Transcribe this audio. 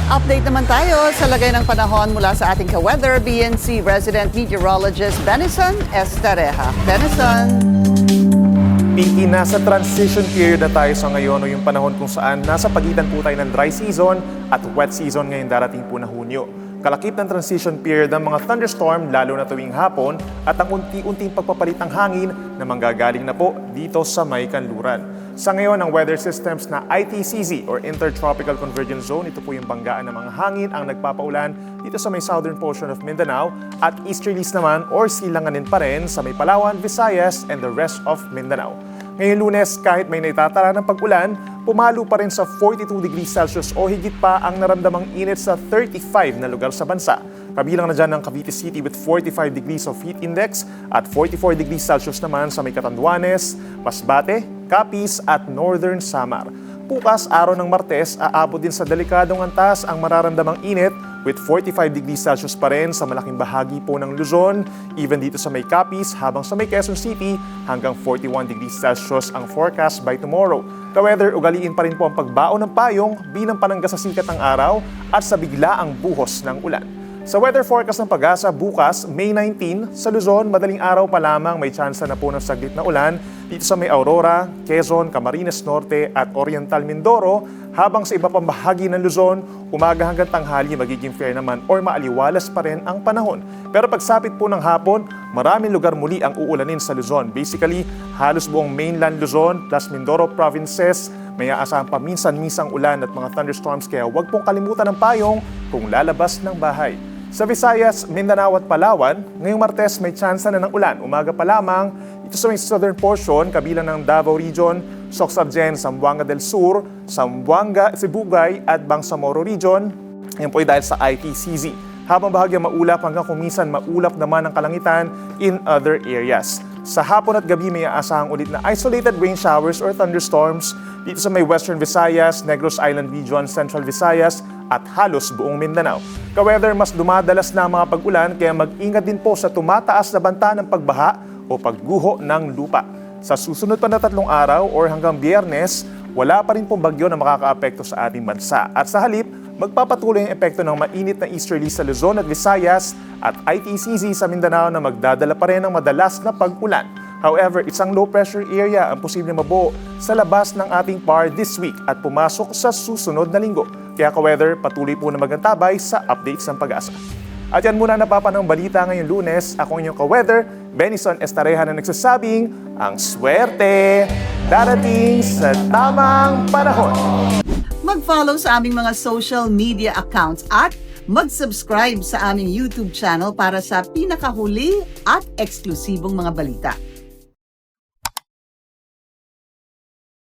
Update naman tayo sa lagay ng panahon mula sa ating ka-weather, BNC resident meteorologist Benison Estareja. Benison. Piki, nasa transition period na tayo sa ngayon o yung panahon kung saan nasa pagitan po tayo ng dry season at wet season ngayon darating po na Hunyo. Kalakip ng transition period ng mga thunderstorm lalo na tuwing hapon at ang unti-unting pagpapalit ng hangin na manggagaling na po dito sa may kanluran. Sa ngayon, ang weather systems na ITCZ or Intertropical Convergence Zone, ito po yung banggaan ng mga hangin ang nagpapaulan dito sa may southern portion of Mindanao at easterlies naman or silanganin pa rin sa may Palawan, Visayas and the rest of Mindanao. Ngayong Lunes, kahit may naitataran ng pag-ulan, pumalo pa rin sa 42 degrees Celsius o higit pa ang naramdamang init sa 35 na lugar sa bansa. Kabilang na dyan ng Cavite City with 45 degrees of heat index at 44 degrees Celsius naman sa may Catanduanes, Masbate, Capiz at Northern Samar. Bukas, araw ng Martes, aabot din sa delikadong antas ang mararamdamang init with 45 degrees Celsius pa rin sa malaking bahagi po ng Luzon, even dito sa may Capiz, habang sa may Quezon City hanggang 41 degrees Celsius ang forecast by tomorrow. Ka-weather, ugaliin pa rin po ang pagbaon ng payong bilang panangga sa sikat ng araw at sa biglaang buhos ng ulan. Sa weather forecast ng Pag-asa, bukas, May 19, sa Luzon, madaling araw pa lamang may tsansa na po ng saglit na ulan dito sa may Aurora, Quezon, Camarines Norte at Oriental Mindoro, habang sa iba pang bahagi ng Luzon, umaga hanggang tanghali magiging fair naman or maaliwalas pa rin ang panahon. Pero pagsapit po ng hapon, maraming lugar muli ang uulanin sa Luzon. Basically, halos buong mainland Luzon plus Mindoro provinces, may aasahang paminsan-misang ulan at mga thunderstorms kaya huwag pong kalimutan ng payong kung lalabas ng bahay. Sa Visayas, Mindanao at Palawan, ngayong Martes may tsansa na ng ulan. Umaga pa lamang, ito sa may southern portion, kabilang ng Davao Region, Soxargen, Zamboanga del Sur, Zamboanga, Sibugay at Bangsamoro Region. Yan po ay dahil sa ITCZ. Habang bahagyang maulap hanggang kumisan maulap naman ang kalangitan in other areas. Sa hapon at gabi may aasahang ulit na isolated rain showers or thunderstorms dito sa may Western Visayas, Negros Island Region, Central Visayas at halos buong Mindanao. Ka-weather, mas dumadalas na ang mga pag-ulan kaya mag-ingat din po sa tumataas na banta ng pagbaha o pagguho ng lupa. Sa susunod pa na 3 araw or hanggang Biyernes, wala pa rin pong bagyo na makakaapekto sa ating bansa. At sa halip, magpapatuloy ang epekto ng mainit na easterly sa Luzon at Visayas at ITCZ sa Mindanao na magdadala pa rin ng madalas na pag-ulan. However, isang low pressure area ang posibleng mabuo sa labas ng ating PAR this week at pumasok sa susunod na linggo. Kaya ka-weather, patuloy po na magantabay sa updates ng Pag-asa. At yan muna napapanong balita ngayong Lunes. Ako inyong ka-weather, Benison Estareja na nagsasabing, ang swerte darating sa tamang panahon. Mag-follow sa aming mga social media accounts at mag-subscribe sa aming YouTube channel para sa pinakahuli at eksklusibong mga balita.